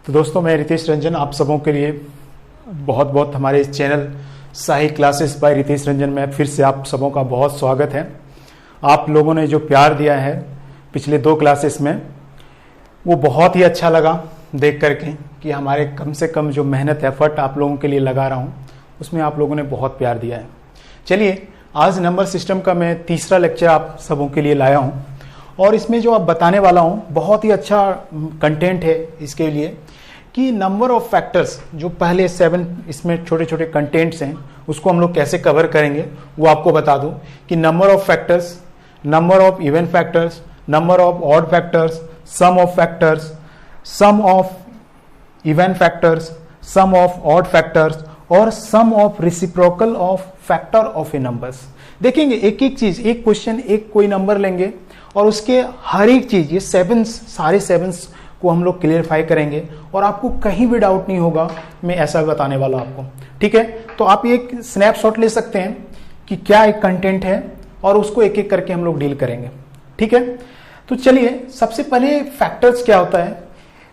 तो दोस्तों, मैं रितेश रंजन आप सबों के लिए बहुत बहुत हमारे इस चैनल साही क्लासेस बाय रितेश रंजन में फिर से आप सबों का बहुत स्वागत है। आप लोगों ने जो प्यार दिया है पिछले 2 क्लासेस में, वो बहुत ही अच्छा लगा देख करके कि हमारे कम से कम जो मेहनत एफर्ट आप लोगों के लिए लगा रहा हूँ उसमें आप लोगों ने बहुत प्यार दिया है। चलिए, आज नंबर सिस्टम का मैं तीसरा लेक्चर आप सबों के लिए लाया हूँ और इसमें जो आप बताने वाला हूँ बहुत ही अच्छा कंटेंट है इसके लिए कि नंबर ऑफ फैक्टर्स, जो पहले 7 इसमें छोटे छोटे कंटेंट्स हैं उसको हम लोग कैसे कवर करेंगे वो आपको बता दूं कि number of factors, number of even factors, number of odd factors, sum of factors, sum of even factors, sum of odd factors और sum of reciprocal of factor of a numbers. देखेंगे एक एक चीज, एक क्वेश्चन, एक कोई number लेंगे और उसके हर एक चीज, ये सारे 7 को हम लोग क्लियरफाई करेंगे और आपको कहीं भी डाउट नहीं होगा, मैं ऐसा बताने वाला आपको। ठीक है, तो आप एक स्नैपशॉट ले सकते हैं कि क्या एक कंटेंट है और उसको एक एक करके हम लोग डील करेंगे। ठीक है, तो चलिए सबसे पहले फैक्टर्स क्या होता है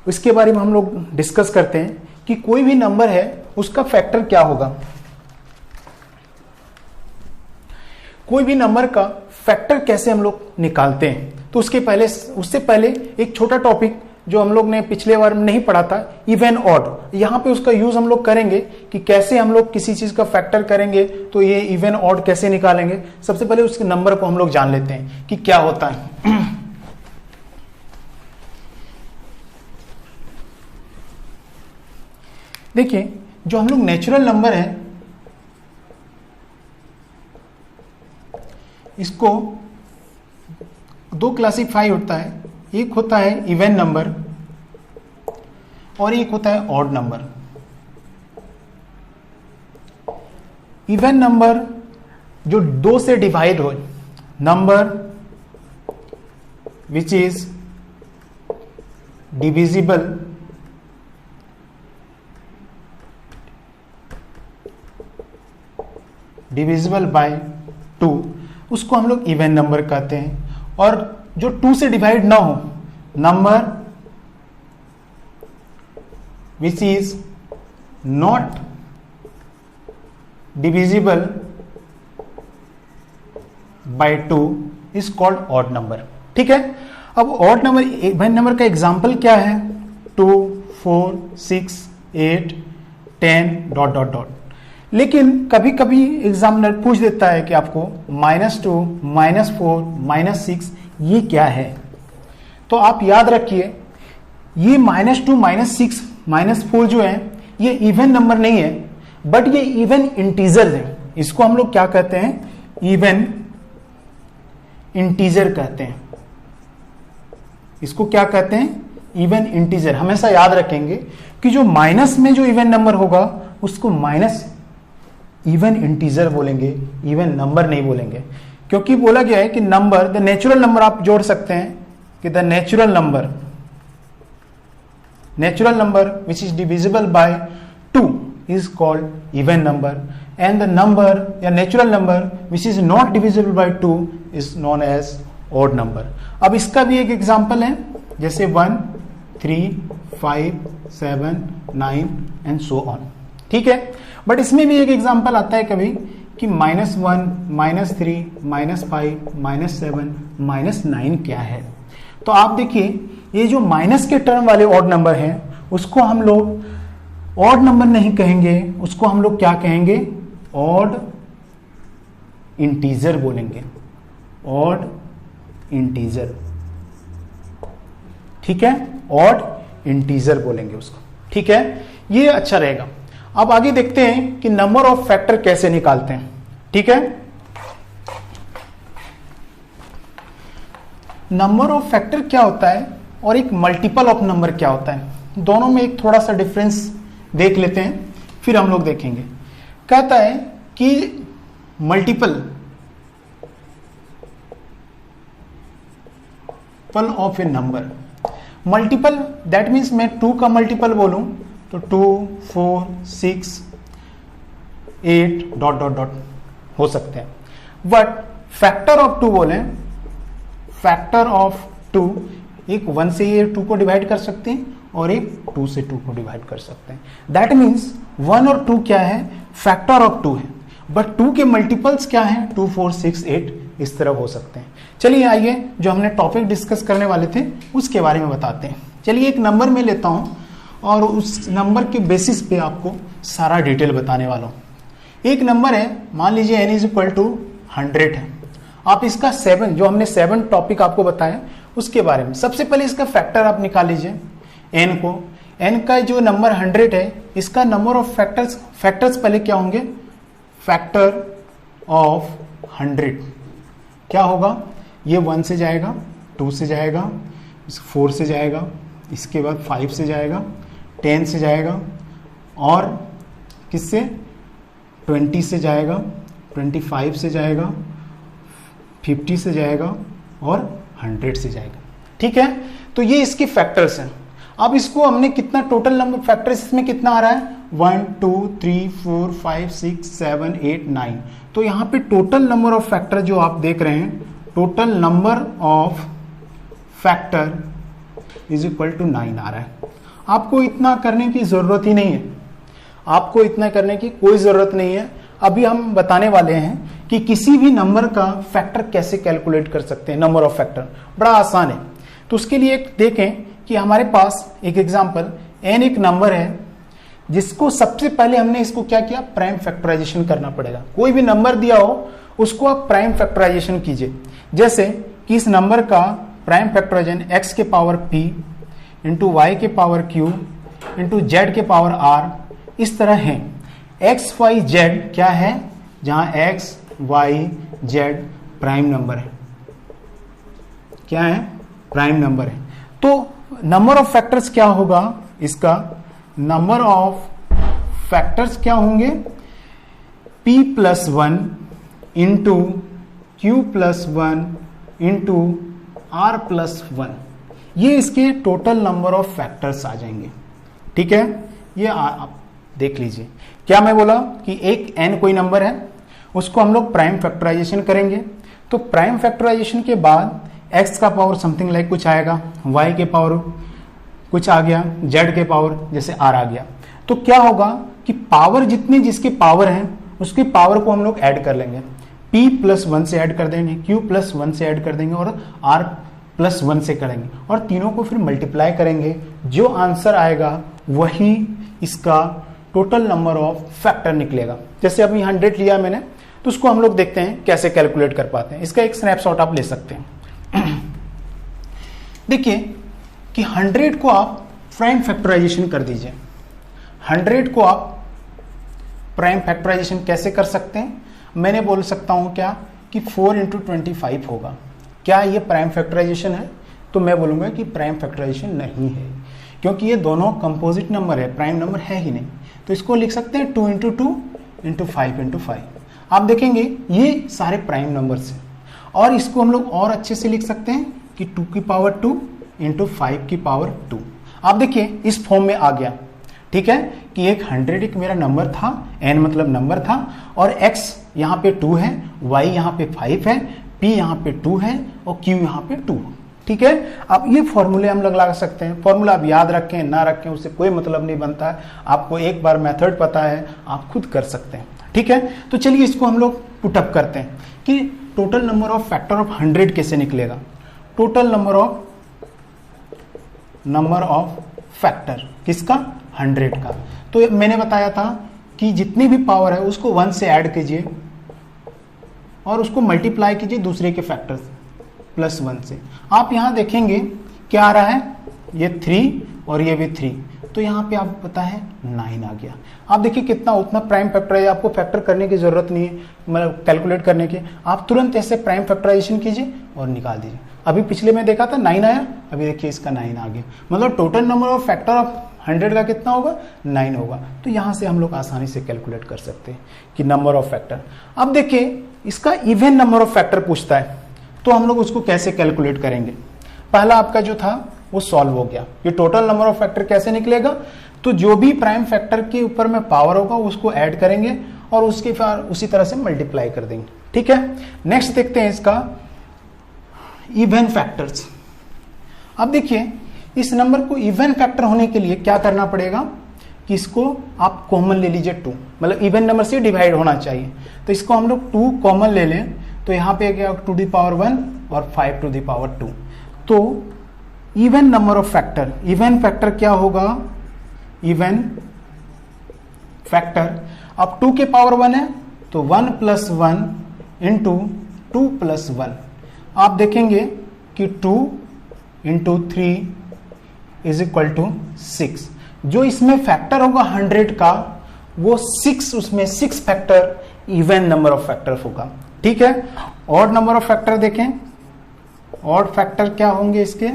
इसके बारे में हम लोग डिस्कस करते हैं कि कोई भी नंबर है उसका फैक्टर क्या होगा। कोई भी नंबर का फैक्टर कैसे हम लोग निकालते हैं, तो उससे पहले एक छोटा टॉपिक जो हम लोग ने पिछले बार में नहीं पढ़ा था, इवन ऑड। यहां पे उसका यूज हम लोग करेंगे कि कैसे हम लोग किसी चीज का फैक्टर करेंगे तो ये इवन ऑड कैसे निकालेंगे। सबसे पहले उसके नंबर को हम लोग जान लेते हैं कि क्या होता है। देखिए, जो हम लोग नेचुरल नंबर है इसको 2 क्लासिफाई होता है, एक होता है इवन नंबर और एक होता है ऑड नंबर। इवन नंबर जो 2 से डिवाइड हो, number which is divisible by 2, उसको हम लोग इवन नंबर कहते हैं। और जो 2 से डिवाइड ना हो, number which is not divisible by 2 is called odd number. ठीक है, अब ऑड नंबर, इवन नंबर का एग्जांपल क्या है? 2, 4, 6, 8, 10 डॉट डॉट डॉट। लेकिन कभी कभी एग्जामिनर पूछ देता है कि आपको -2, -4, -6 ये क्या है। तो आप याद रखिए, ये -2, -6, -4 जो है ये इवन नंबर नहीं है, बट ये इवन इंटीजर है। इसको हम लोग क्या कहते हैं? इवन इंटीजर कहते हैं। इसको क्या कहते हैं? Even integer. हमेशा याद रखेंगे कि जो माइनस में जो इवन नंबर होगा उसको माइनस इवन इंटीजर बोलेंगे, इवन नंबर नहीं बोलेंगे। क्योंकि बोला गया है कि नंबर, द नेचुरल नंबर, आप जोड़ सकते हैं कि the natural number which is divisible by 2 is called even number, and the number या natural number which is not divisible by 2 is known as odd number. अब इसका भी एक एग्जांपल है, जैसे 1, 3, 5, 7, 9 एंड सो ऑन। ठीक है, बट इसमें भी एक एग्जांपल आता है कभी कि -1, -3, -5, -7, -9 क्या है। तो आप देखिए, ये जो माइनस के टर्म वाले ऑड नंबर हैं उसको हम लोग ऑड नंबर नहीं कहेंगे, उसको हम लोग क्या कहेंगे? ऑड इंटीजर बोलेंगे, ऑड इंटीजर। ठीक है, ऑड इंटीजर बोलेंगे उसको। ठीक है, ये अच्छा रहेगा। अब आगे देखते हैं कि नंबर ऑफ फैक्टर कैसे निकालते हैं। ठीक है, नंबर ऑफ फैक्टर क्या होता है और एक मल्टीपल ऑफ नंबर क्या होता है, दोनों में एक थोड़ा सा डिफरेंस देख लेते हैं, फिर हम लोग देखेंगे। कहता है कि multiple of a number. Multiple that means मैं 2 का मल्टीपल बोलूं तो 2, 4, 6, 8 डॉट डॉट डॉट हो सकते हैं। बट फैक्टर ऑफ 2 बोले, फैक्टर ऑफ 2 एक 1 से ये 2 को डिवाइड कर सकते हैं और एक 2 से 2 को डिवाइड कर सकते हैं। दैट मीन्स 1 और 2 क्या है, फैक्टर ऑफ 2 है, बट 2 के मल्टीपल्स क्या है, 2, 4, 6, 8 इस तरह हो सकते हैं। चलिए आइए जो हमने टॉपिक डिस्कस करने वाले थे उसके बारे में बताते हैं। चलिए एक नंबर में लेता हूं और उस नंबर के बेसिस पे आपको सारा डिटेल बताने वाला हूं। एक नंबर है, मान लीजिए n इज इक्वल टू 100 है। आप इसका 7 जो हमने 7 टॉपिक आपको बताया उसके बारे में, सबसे पहले इसका फैक्टर आप निकाल लीजिए n को। n का जो नंबर 100 है, इसका नंबर ऑफ फैक्टर्स पहले क्या होंगे, फैक्टर ऑफ 100 क्या होगा, ये 1 से जाएगा, 2 से जाएगा, 4 से जाएगा, इसके बाद 5 से जाएगा, 10 से जाएगा और किससे 20 से जाएगा, 25 से जाएगा, 50 से जाएगा और 100 से जाएगा। ठीक है, तो ये इसके फैक्टर्स हैं। अब इसको हमने कितना टोटल नंबर फैक्टर्स इसमें कितना आ रहा है, 1, 2, 3, 4, 5, 6, 7, 8, 9। तो यहाँ पे टोटल नंबर ऑफ फैक्टर जो आप देख रहे हैं, total number of factor is equal to 9 आ रहा है। आपको इतना करने की जरूरत ही नहीं है, आपको इतना करने की कोई जरूरत नहीं है। अभी हम बताने वाले हैं कि किसी भी नंबर का फैक्टर कैसे कैलकुलेट कर सकते हैं, नंबर ऑफ फैक्टर बड़ा आसान है। तो उसके लिए एक देखें कि हमारे पास एक एग्जांपल n एक नंबर है जिसको सबसे पहले हमने इसको क्या किया, प्राइम फैक्टराइजेशन करना पड़ेगा। कोई भी नंबर दिया हो उसको आप प्राइम फैक्टराइजेशन कीजिए। जैसे कि इस नंबर का प्राइम फैक्टराइजेशन x के पावर p इंटू y के पावर q इंटू z के पावर r इस तरह है। x, y, z क्या है, जहां x, y, z prime number है, क्या है, प्राइम नंबर है। तो नंबर ऑफ फैक्टर्स क्या होगा, इसका नंबर ऑफ फैक्टर्स क्या होंगे, p plus 1 into q plus 1 into r plus 1, ये इसके टोटल नंबर ऑफ फैक्टर्स आ जाएंगे। ठीक है, ये आप देख लीजिए। क्या मैं बोला कि एक n कोई नंबर है, उसको हम लोग प्राइम फैक्टराइजेशन करेंगे। तो प्राइम फैक्टराइजेशन के बाद x का पावर समथिंग लाइक कुछ आएगा, y के पावर कुछ आ गया, z के पावर जैसे r आ गया। तो क्या होगा कि पावर जितनी जिसके पावर है उसकी पावर को हम लोग ऐड कर लेंगे, p प्लस 1 से ऐड कर देंगे, q प्लस 1 से ऐड कर देंगे और r प्लस 1 से करेंगे और तीनों को फिर मल्टीप्लाई करेंगे। जो आंसर आएगा वही इसका टोटल नंबर ऑफ फैक्टर निकलेगा। जैसे अभी 100 लिया मैंने, तो उसको हम लोग देखते हैं कैसे कैलकुलेट कर पाते हैं। इसका एक स्नैपशॉट आप ले सकते हैं। देखिए कि 100 को आप प्राइम फैक्टराइजेशन कर दीजिए। 100 को आप प्राइम फैक्टराइजेशन कैसे कर सकते हैं, मैंने बोल सकता हूं क्या कि 4 इंटू 25 होगा। क्या ये प्राइम फैक्टराइजेशन है, तो मैं बोलूंगा कि प्राइम फैक्टराइजेशन नहीं है, क्योंकि ये दोनों कंपोजिट नंबर है, प्राइम नंबर है ही नहीं। तो इसको लिख सकते हैं 2 इंटू 2 इंटू 5 इंटू 5। आप देखेंगे ये सारे प्राइम नंबर्स हैं। और इसको हम लोग और अच्छे से लिख सकते हैं कि 2 की पावर 2 इंटू 5 की पावर 2। आप देखिए इस फॉर्म में आ गया। ठीक है, कि एक 100 एक मेरा नंबर था, n मतलब नंबर था, और x यहाँ पे 2 है, y यहाँ पे 5 है, p यहाँ पे 2 है और q यहाँ पे 2। ठीक है, अब ये फॉर्मूले हम लोग लगा सकते हैं। फॉर्मूला आप याद रखें ना रखें उससे कोई मतलब नहीं बनता है। आपको एक बार मेथड पता है, आप खुद कर सकते हैं। ठीक है, तो चलिए इसको हम लोग पुटअप करते हैं कि total number of factor of 100 कैसे निकलेगा। टोटल नंबर ऑफ फैक्टर किसका, 100 का। तो मैंने बताया था कि जितनी भी पावर है उसको 1 से ऐड कीजिए और उसको मल्टीप्लाई कीजिए दूसरे के फैक्टर प्लस 1 से। आप यहां देखेंगे क्या आ रहा है, ये 3 और ये भी 3, तो यहाँ पे आप पता है 9 आ गया। आप देखिए कितना, उतना प्राइम फैक्टराइज आपको फैक्टर करने की जरूरत नहीं है, मतलब कैलकुलेट करने की। आप तुरंत ऐसे प्राइम फैक्टराइजेशन कीजिए और निकाल दीजिए। अभी पिछले में देखा था 9 आया, अभी देखिए इसका 9 आ गया। मतलब total number of factor of 100 का कितना होगा, 9 होगा। तो यहां से हम लोग आसानी से कैलकुलेट कर सकते हैं कि नंबर ऑफ फैक्टर। अब देखिए इसका इवन नंबर ऑफ फैक्टर पूछता है, तो हम लोग उसको कैसे कैलकुलेट करेंगे। पहला आपका जो था वो सॉल्व हो गया। ये टोटल नंबर ऑफ फैक्टर कैसे निकलेगा, तो जो भी प्राइम फैक्टर के ऊपर में पावर होगा उसको ऐड करेंगे और उसके फिर उसी तरह से मल्टीप्लाई कर देंगे। ठीक है, नेक्स्ट देखते हैं इसका इवन फैक्टर्स। अब देखिए इस नंबर को इवन फैक्टर होने के लिए क्या करना पड़ेगा कि इसको आप कॉमन ले लीजिए 2, मतलब इवन नंबर से डिवाइड होना चाहिए। तो इसको हम लोग 2 कॉमन ले लें तो यहाँ पे क्या 2 टू द पावर 1 और 5 टू द पावर 2। तो even number of factor, even factor क्या होगा, इवन फैक्टर अब 2 के पावर 1 है तो 1 प्लस 1 इंटू 2 प्लस 1। आप देखेंगे कि 2 इंटू 3 इज इक्वल टू 6। जो इसमें फैक्टर होगा 100 का वो 6, उसमें 6 factor even number of factor होगा। ठीक है, ऑड नंबर ऑफ फैक्टर देखें, ऑड फैक्टर क्या होंगे इसके।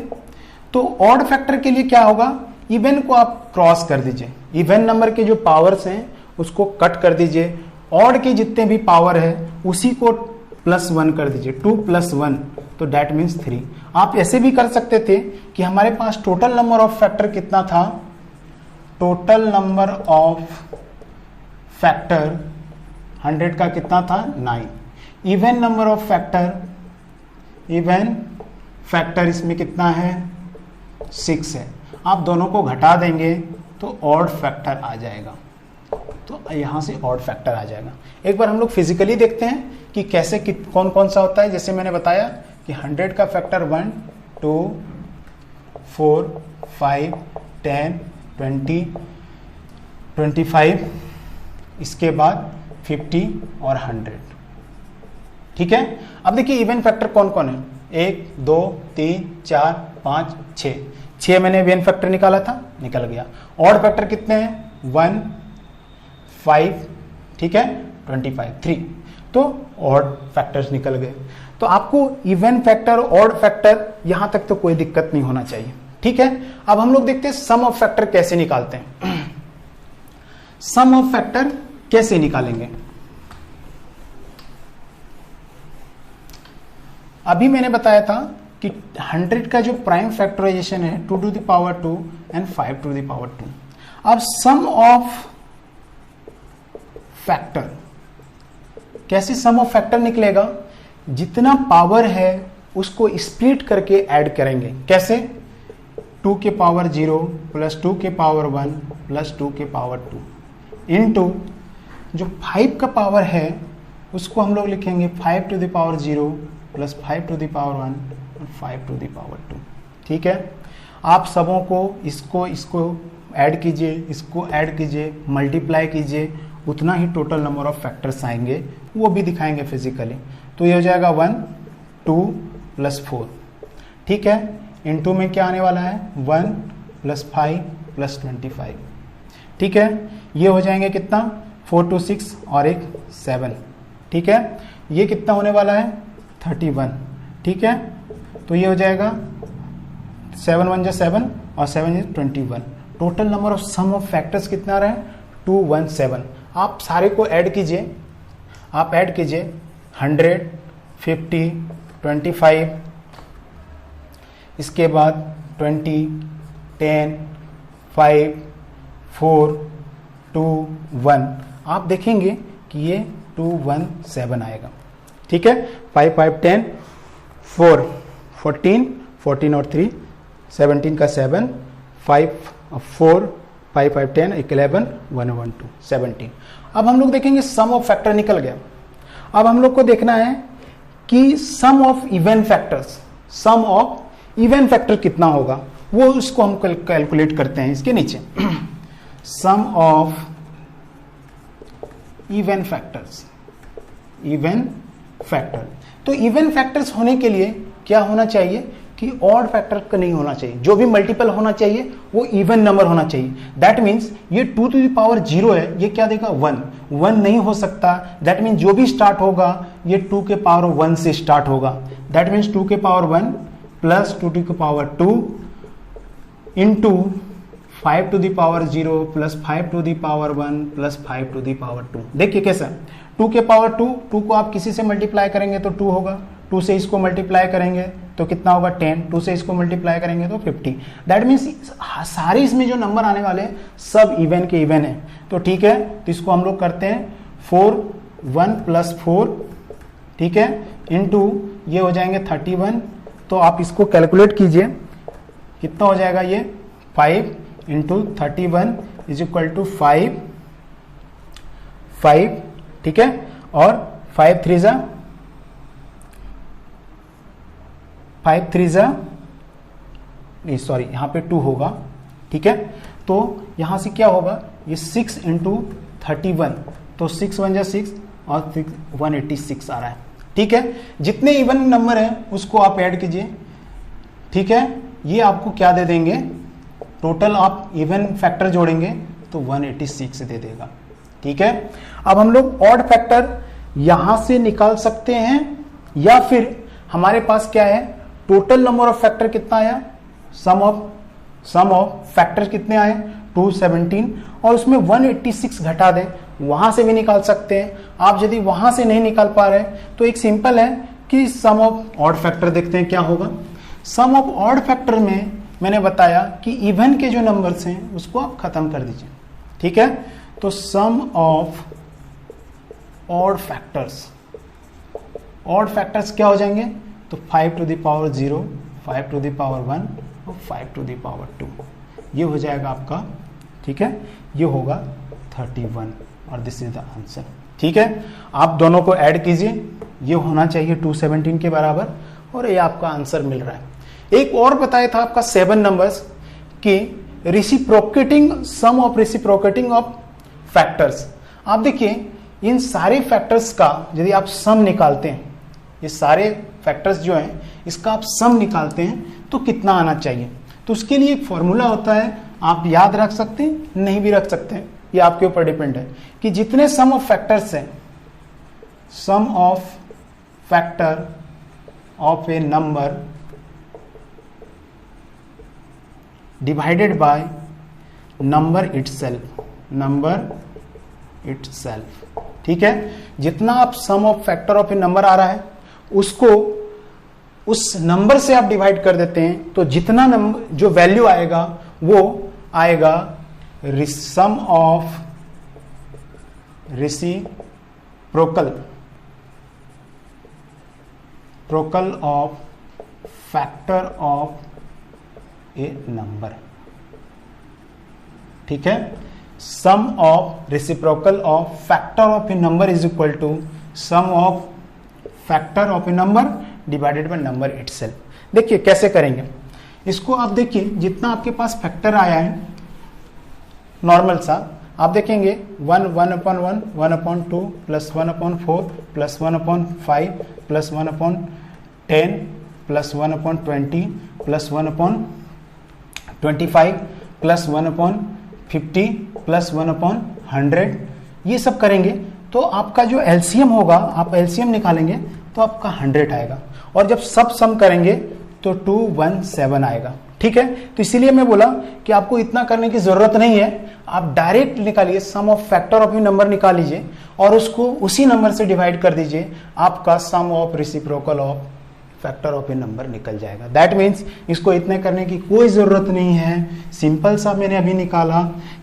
तो ऑड फैक्टर के लिए क्या होगा, इवन को आप क्रॉस कर दीजिए, इवन नंबर के जो पावर्स हैं उसको कट कर दीजिए, ऑड के जितने भी पावर है उसी को +1 कर दीजिए, 2 + 1 तो डेट मीन्स 3। आप ऐसे भी कर सकते थे कि हमारे पास टोटल नंबर ऑफ फैक्टर कितना था, टोटल नंबर ऑफ फैक्टर 100 का कितना था 9। Even number of factor, even factor इसमें कितना है 6 है। आप दोनों को घटा देंगे तो ऑड फैक्टर आ जाएगा, तो यहां से ऑड फैक्टर आ जाएगा। एक बार हम लोग फिजिकली देखते हैं कि कैसे कौन कौन सा होता है। जैसे मैंने बताया कि 100 का फैक्टर 1, 2, 4, 5, 10, 20, 25, इसके बाद 50 और 100। ठीक है, अब देखिए इवन फैक्टर कौन कौन है, 1, 2, 3, 4, 5, 6। 6 मैंने इवन फैक्टर निकाला था, निकल गया। ऑड फैक्टर कितने हैं 1, 5, ठीक है, 25, 3। तो ऑड फैक्टर्स निकल गए। तो आपको इवन फैक्टर, ऑड फैक्टर यहां तक तो कोई दिक्कत नहीं होना चाहिए। ठीक है, अब हम लोग देखते हैं सम ऑफ फैक्टर कैसे निकालते हैं। सम ऑफ फैक्टर कैसे निकालेंगे, अभी मैंने बताया था कि 100 का जो प्राइम फैक्टराइजेशन है 2 to the power 2 and 5 to the power 2। अब सम ऑफ फैक्टर, कैसे सम ऑफ फैक्टर निकलेगा, जितना पावर है उसको स्प्लिट करके ऐड करेंगे। कैसे, 2 के पावर 0 प्लस 2 के पावर 1 प्लस 2 के पावर 2 इनटू जो 5 का पावर है उसको हम लोग लिखेंगे 5 to the power 0 plus 5 to the power 1 और 5 टू द पावर 2। ठीक है, आप सबों को इसको ऐड कीजिए, इसको ऐड कीजिए, मल्टीप्लाई कीजिए, उतना ही टोटल नंबर ऑफ फैक्टर्स आएंगे, वो भी दिखाएंगे फिजिकली। तो ये हो जाएगा 1, 2 प्लस 4। ठीक है, इनटू में क्या आने वाला है 1 प्लस 5 प्लस 25। ठीक है, ये हो जाएंगे कितना 4 to 6 और एक 7। ठीक है, ये कितना होने वाला है 31। ठीक है, तो ये हो जाएगा 7 1 जा 7 और 7 is 21। Total number of sum of factors कितना रहे 217। आप सारे को ऐड कीजिए, आप ऐड कीजिए 100, 50, 25, इसके बाद 20, 10, 5, 4, 2, 1। आप देखेंगे कि ये 217 आएगा। ठीक है, 5 5 10 4 14 14 और 3 17 का 7 5 4 5 5 10 11 1 1 2 17। अब हम लोग देखेंगे सम ऑफ फैक्टर निकल गया। अब हम लोग को देखना है कि sum of even factors, sum of even factor कितना होगा, वो उसको हम कैलकुलेट करते हैं इसके नीचे। Sum of even factors, even factor. तो इवन फैक्टर्स होने के लिए क्या होना चाहिए कि ऑड फैक्टर का नहीं होना चाहिए, जो भी मल्टीपल होना चाहिए वो इवन नंबर होना चाहिए। दैट मीन्स ये 2 टू द पावर 0 है, ये क्या देगा 1 नहीं हो सकता। दैट मीन्स जो भी स्टार्ट होगा ये 2 के पावर 1 से स्टार्ट होगा। दैट मीन्स 2 के पावर 1 प्लस 2 के power 2 into 5 to the power 0 plus 5 to the power 1 plus 5 to the power 2। देखिए कैसा, 2 के पावर 2 को आप किसी से मल्टीप्लाई करेंगे तो 2 होगा, 2 से इसको मल्टीप्लाई करेंगे तो कितना होगा 10, 2 से इसको मल्टीप्लाई करेंगे तो 50। दैट मीन्स सारे इसमें जो नंबर आने वाले हैं सब इवन के इवन है। तो ठीक है, तो इसको हम लोग करते हैं 4 1 प्लस 4, ठीक है, इंटू ये हो जाएंगे 31। तो आप इसको कैलकुलेट कीजिए, कितना हो जाएगा ये 5 इंटू 31 इज इक्वल टू 5, ठीक है, और 5 3 नहीं सॉरी यहाँ पे 2 होगा, ठीक है। तो यहाँ से क्या होगा, ये 6 इंटू 31, तो 6 1 6 और 186 आ रहा है, ठीक है। जितने इवन नंबर हैं उसको आप ऐड कीजिए, ठीक है। ये आपको क्या दे देंगे, टोटल आप इवन फैक्टर जोड़ेंगे तो 186 दे देगा, ठीक है। अब हम लोग ऑड फैक्टर यहां से निकाल सकते हैं, या फिर हमारे पास क्या है, टोटल नंबर ऑफ फैक्टर कितना आया, सम ऑफ फैक्टर कितने आए 217, और उसमें 186 घटा दें, वहां से भी निकाल सकते हैं। आप यदि वहां से नहीं निकाल पा रहे तो एक सिंपल है कि सम ऑफ ऑड फैक्टर देखते हैं क्या होगा। सम ऑफ ऑड फैक्टर में मैंने बताया कि इवन के जो नंबर्स हैं उसको आप खत्म कर दीजिए, ठीक है। तो सम ऑफ ऑड फैक्टर्स क्या हो जाएंगे, तो 5 to the power 0, 5 to the power 1 और 5 टू द पावर 2, ये हो जाएगा आपका, ठीक है। ये होगा 31 और दिस इज द आंसर, ठीक है। आप दोनों को ऐड कीजिए, ये होना चाहिए 217 के बराबर, और ये आपका आंसर मिल रहा है। एक और बताया था आपका 7 नंबर्स कि reciprocating sum of reciprocating of factors. आप देखिए इन सारे फैक्टर्स का यदि आप सम निकालते हैं, ये सारे फैक्टर्स जो हैं इसका आप सम निकालते हैं तो कितना आना चाहिए। तो उसके लिए एक फॉर्मूला होता है, आप याद रख सकते हैं, नहीं भी रख सकते हैं, ये आपके ऊपर डिपेंड है कि जितने सम ऑफ फैक्टर्स हैं, sum of factor of a number divided by number itself, ठीक है। जितना आप sum of factor of a number आ रहा है उसको उस नंबर से आप डिवाइड कर देते हैं, तो जितना नंबर जो वैल्यू आएगा वो आएगा sum of reciprocal of factor of a number, ठीक है। Sum of reciprocal of factor of a number is equal to sum of factor of a number divided by number itself. देखिए कैसे करेंगे इसको, आप देखिए जितना आपके पास फैक्टर आया है नॉर्मल सा, आप देखेंगे 1 1 upon 1 1 upon 2 plus 1 upon 4 plus 1 upon 5 plus 1 upon 10 plus 1 upon 20 plus 1 upon 25 plus 1 upon 50 plus 1 upon 100, ये सब करेंगे तो आपका जो एलसीएम होगा, आप एलसीएम निकालेंगे तो आपका 100 आएगा, और जब सब सम करेंगे तो 217 आएगा, ठीक है। तो इसीलिए मैं बोला कि आपको इतना करने की जरूरत नहीं है, आप डायरेक्ट निकालिए, sum of factor of a number निकाल लीजिए और उसको उसी नंबर से डिवाइड कर दीजिए, आपका sum of reciprocal of factor of a number निकल जाएगा। दैट मीन्स इसको इतने करने की कोई जरूरत नहीं है, सिंपल सा मैंने अभी निकाला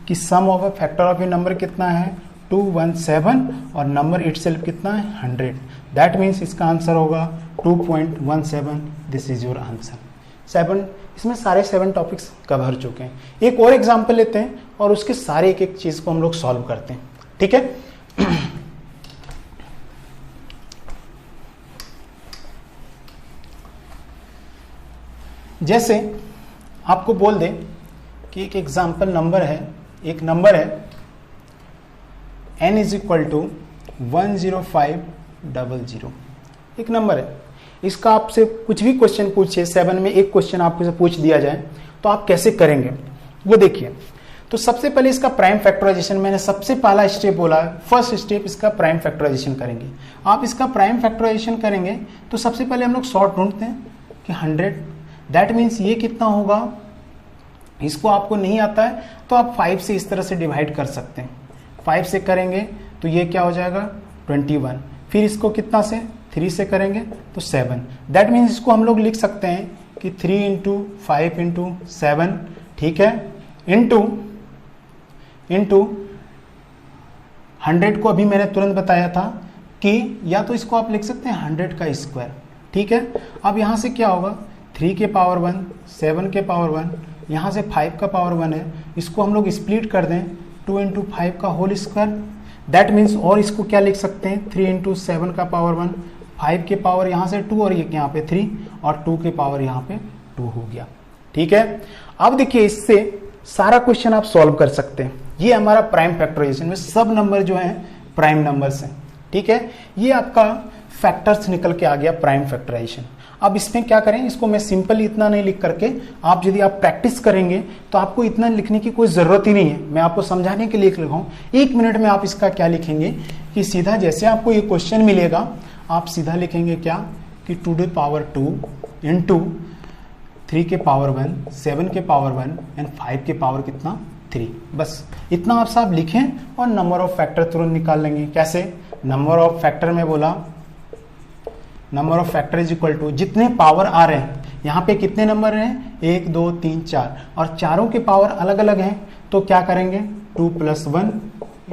कि sum of a factor of a number कितना है 217 और नंबर इटसेल्फ कितना है 100। दैट मीन्स इसका आंसर होगा 2.17, दिस इज योर आंसर। 7, इसमें सारे 7 टॉपिक्स कवर हो चुके हैं। एक और एग्जाम्पल लेते हैं और उसके सारे एक एक चीज को हम लोग सॉल्व करते हैं, ठीक है। जैसे आपको बोल दें कि एक एग्जाम्पल नंबर है, एक नंबर है n इज इक्वल टू 10500, एक नंबर है, इसका आपसे कुछ भी क्वेश्चन पूछे, 7 में एक क्वेश्चन आपसे पूछ दिया जाए तो आप कैसे करेंगे वो देखिए। तो सबसे पहले इसका प्राइम फैक्टराइजेशन, मैंने सबसे पहला स्टेप बोला, फर्स्ट स्टेप इसका प्राइम फैक्टराइजेशन करेंगे। आप इसका प्राइम फैक्टराइजेशन करेंगे तो सबसे पहले हम लोग शॉर्ट ढूंढते हैं कि 100, दैट मीन्स ये कितना होगा, इसको आपको नहीं आता है तो आप 5 से इस तरह से डिवाइड कर सकते हैं। 5 से करेंगे तो ये क्या हो जाएगा 21, फिर इसको कितना से 3 से करेंगे तो 7, दैट मीन्स इसको हम लोग लिख सकते हैं कि 3 इंटू 5 इंटू 7, ठीक है, इंटू 100 को अभी मैंने तुरंत बताया था कि या तो इसको आप लिख सकते हैं 100 का स्क्वायर, ठीक है। अब यहाँ से क्या होगा 3 के पावर 1, 7 के पावर 1, यहाँ से 5 का पावर 1 है, इसको हम लोग स्प्लिट कर दें 2 इंटू 5 का होल स्क्वायर, दैट मीन्स, और इसको क्या लिख सकते हैं 3 इंटू 7 का पावर 1, 5 के पावर यहाँ से 2 और ये यहाँ पे 3 और 2 के पावर यहाँ पे 2 हो गया। ठीक है, अब देखिए इससे सारा क्वेश्चन आप सॉल्व कर सकते हैं। ये हमारा प्राइम फैक्टराइजेशन में सब नंबर जो है प्राइम नंबर्स हैं। ठीक है, ये आपका फैक्टर्स निकल के आ गया प्राइम फैक्टराइजेशन। अब इसमें क्या करें, इसको मैं सिंपली इतना नहीं लिख करके, आप यदि आप प्रैक्टिस करेंगे तो आपको इतना लिखने की कोई जरूरत ही नहीं है, मैं आपको समझाने के लिए लिख रहा हूं। 1 मिनट में आप इसका क्या लिखेंगे कि सीधा जैसे आपको ये क्वेश्चन मिलेगा आप सीधा लिखेंगे क्या कि 2 टू पावर 2 इंटू 3 के पावर 1, 7 के पावर 1 एंड 5 के पावर कितना 3। बस इतना आप साहब लिखें और नंबर ऑफ फैक्टर तुरंत निकाल लेंगे। कैसे, नंबर ऑफ फैक्टर में बोला, number of factor is equal to जितने पावर आ रहे हैं, यहाँ पे कितने नंबर हैं 1 2 3 4 और चारों के पावर अलग अलग हैं, तो क्या करेंगे 2 plus 1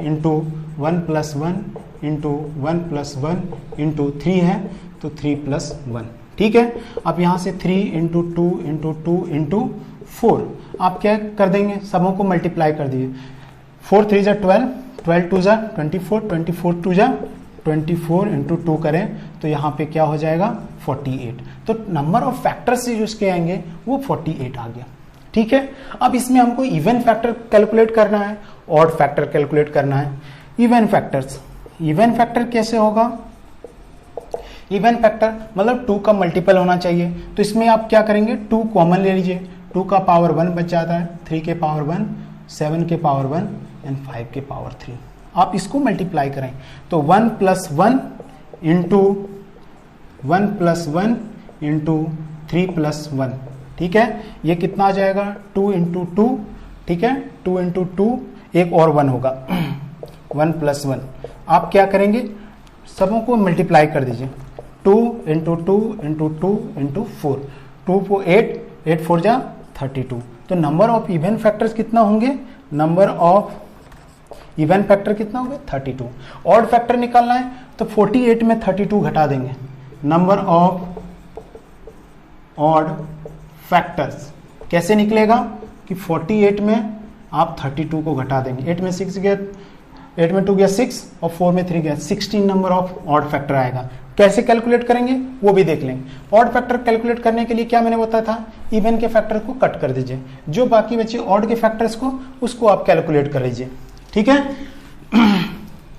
into 1 plus 1 into 1 plus 1 into 3 है तो 3 प्लस 1। ठीक है, अब यहाँ से 3 इंटू 2 इंटू 2 इंटू 4 आप क्या कर देंगे, सबों को मल्टीप्लाई कर दिए, 4 3 जा 12, 12 2 जा 24, 24 2 जा 24 इंटू 2 करें तो यहाँ पे क्या हो जाएगा 48। तो नंबर ऑफ फैक्टर से जो इसके आएंगे वो 48 आ गया। ठीक है, अब इसमें हमको इवन फैक्टर कैलकुलेट करना है, ऑड फैक्टर कैलकुलेट करना है। इवन फैक्टर्स, इवन फैक्टर कैसे होगा, इवन फैक्टर मतलब 2 का मल्टीपल होना चाहिए, तो इसमें आप क्या करेंगे 2 कॉमन ले लीजिए, 2 का पावर 1 बच जाता है, 3 के पावर 1, 7 के पावर 1 एंड 5 के पावर 3। आप इसको मल्टीप्लाई करें तो 1 plus 1 into 1 plus 1 into 3 plus 1। ठीक है, ये कितना आ जाएगा 2 इंटू 2। ठीक है, 2 इंटू 2 एक और 1 होगा 1 प्लस 1। आप क्या करेंगे सबों को मल्टीप्लाई कर दीजिए, 2 इंटू 2 इंटू 2 इंटू 4, 2 को 8, 8 4 जा 32। तो नंबर ऑफ इवन फैक्टर्स कितना होंगे, नंबर ऑफ इवन फैक्टर कितना होगा 32। ऑड फैक्टर निकालना है तो 48 में 32 घटा देंगे। नंबर ऑफ ऑड फैक्टर्स कैसे निकलेगा कि 48 में आप 32 को घटा देंगे, 8 में 6 गया, 8 में 2 गया 6 और 4 में 3 गया 16 नंबर ऑफ ऑड फैक्टर आएगा। कैसे कैलकुलेट करेंगे वो भी देख लेंगे। ऑड फैक्टर कैलकुलेट करने के लिए क्या मैंने बताया था, इवन के फैक्टर को कट कर दीजिए, जो बाकी बचे ऑड के फैक्टर्स को उसको आप कैलकुलेट कर लीजिए। ठीक है,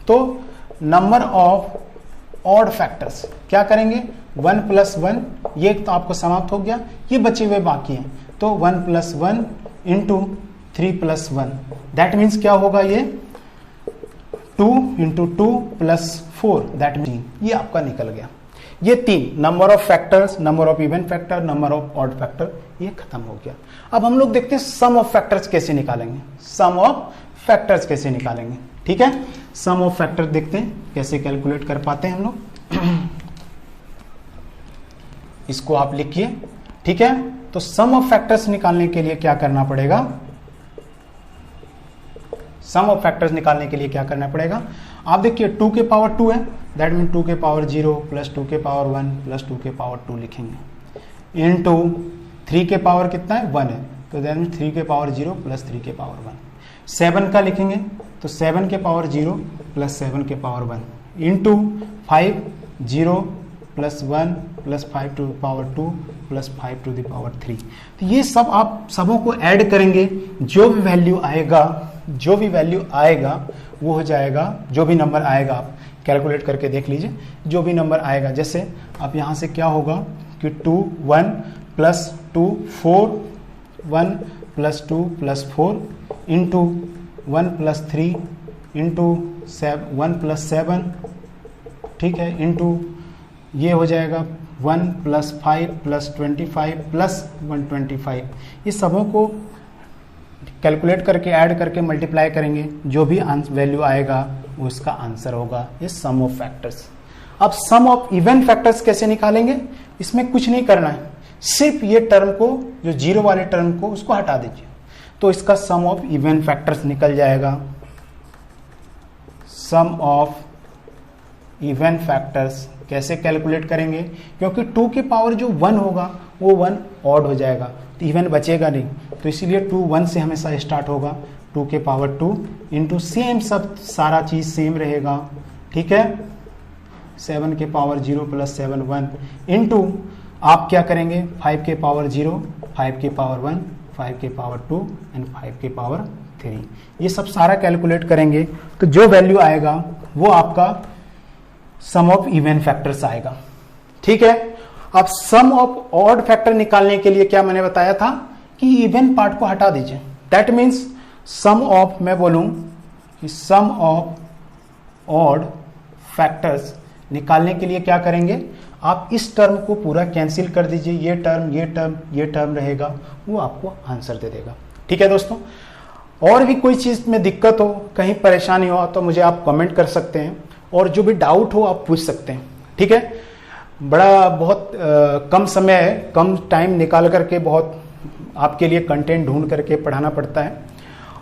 तो नंबर ऑफ ऑड फैक्टर्स क्या करेंगे 1 प्लस 1, ये तो आपको समाप्त हो गया, ये बचे हुए बाकी हैं तो 1 plus 1 into 3 plus 1, that means क्या होगा ये 2 इंटू 2 प्लस 4, दैट मीन्स ये आपका निकल गया। ये 3 number of factors, number of even factor, number of odd factor, ये खत्म हो गया। अब हम लोग देखते हैं सम ऑफ फैक्टर्स कैसे निकालेंगे, सम ऑफ फैक्टर्स कैसे निकालेंगे। ठीक है, सम ऑफ फैक्टर देखते हैं कैसे कैलकुलेट कर पाते हैं हम लोग। इसको आप लिखिए। ठीक है, तो सम ऑफ फैक्टर्स निकालने के लिए क्या करना पड़ेगा, सम ऑफ फैक्टर्स निकालने के लिए क्या करना पड़ेगा, आप देखिए 2 के पावर 2 है, दैट मीन 2 के पावर 0 प्लस 2 के पावर 1 प्लस 2 के पावर 2 लिखेंगे, इनटू 3 के पावर कितना है 1 है, तो दैट मीन 3 के पावर 0 प्लस 3 के पावर 1। 7 का लिखेंगे तो 7 के पावर 0 प्लस 7 के power 1 into 5 0 plus 1 plus 5 to power 2 plus 5 to the power 3। तो ये सब आप सबों को ऐड करेंगे, जो भी वैल्यू आएगा, जो भी वैल्यू आएगा वो हो जाएगा, जो भी नंबर आएगा आप कैलकुलेट करके देख लीजिए, जो भी नंबर आएगा। जैसे अब यहाँ से क्या होगा कि 2 1 plus 2 4 1 plus 2 plus 4 into 1 plus 3 into 1 plus 7, ठीक है, इंटू ये हो जाएगा 1 प्लस 5 प्लस 25 प्लस 125। ये सबों को कैलकुलेट करके ऐड करके मल्टीप्लाई करेंगे, जो भी वैल्यू आएगा वो इसका आंसर होगा। ये सम ऑफ फैक्टर्स। अब सम ऑफ इवन फैक्टर्स कैसे निकालेंगे, इसमें कुछ नहीं करना है, सिर्फ ये टर्म को, जो जीरो वाले टर्म को, उसको हटा दीजिए तो इसका सम ऑफ इवन फैक्टर्स निकल जाएगा। सम ऑफ इवन फैक्टर्स कैसे कैलकुलेट करेंगे, क्योंकि 2 के पावर जो 1 होगा वो 1 ऑड हो जाएगा, तो इवन बचेगा नहीं। तो इसीलिए 2 1 से हमेशा स्टार्ट होगा, 2 के पावर 2 इंटू सेम, सब सारा चीज सेम रहेगा, ठीक है। 7 के पावर 0 प्लस 7 1 इंटू आप क्या करेंगे 5 के पावर 0, 5 के पावर 1, 5 के पावर 2 एंड 5 के पावर 3। ये सब सारा कैलकुलेट करेंगे तो जो वैल्यू आएगा वो आपका सम ऑफ इवन फैक्टर्स आएगा, ठीक है। अब सम ऑफ ऑड फैक्टर निकालने के लिए क्या मैंने बताया था कि इवन पार्ट को हटा दीजिए। दैट मीन्स सम ऑफ, मैं बोलूं कि सम ऑफ ऑड फैक्टर्स निकालने के लिए क्या करेंगे, आप इस टर्म को पूरा कैंसिल कर दीजिए, ये टर्म ये टर्म ये टर्म रहेगा, वो आपको आंसर दे देगा, ठीक है दोस्तों। और भी कोई चीज में दिक्कत हो, कहीं परेशानी हो तो मुझे आप कमेंट कर सकते हैं, और जो भी डाउट हो आप पूछ सकते हैं, ठीक है। बड़ा बहुत कम समय है, कम टाइम निकाल करके बहुत आपके लिए कंटेंट ढूंढ करके पढ़ाना पड़ता है,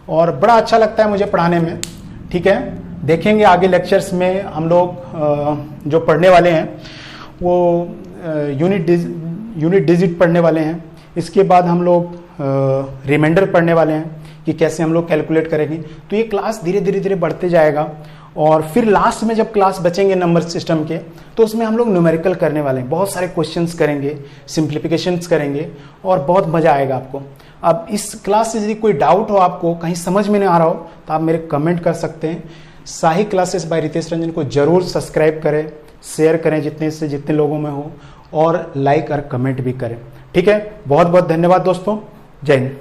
और बड़ा अच्छा लगता है मुझे पढ़ाने में, ठीक है। देखेंगे आगे लेक्चर्स में हम लोग जो पढ़ने वाले हैं वो यूनिट डिजिट पढ़ने वाले हैं। इसके बाद हम लोग रिमाइंडर पढ़ने वाले हैं कि कैसे हम लोग कैलकुलेट करेंगे। तो ये क्लास धीरे धीरे धीरे बढ़ते जाएगा, और फिर लास्ट में जब क्लास बचेंगे नंबर सिस्टम के, तो उसमें हम लोग न्यूमेरिकल करने वाले हैं, बहुत सारे क्वेश्चंस करेंगे, सिंप्लीफिकेशंस करेंगे, और बहुत मजा आएगा आपको। अब इस क्लास से यदि कोई डाउट हो, आपको कहीं समझ में नहीं आ रहा हो, तो आप मेरे कमेंट कर सकते हैं। साही क्लासेस बाय रितेश रंजन को जरूर सब्सक्राइब करें, शेयर करें जितने से जितने लोगों में हो, और लाइक और कमेंट भी करें, ठीक है। बहुत बहुत धन्यवाद दोस्तों, जय हिंद।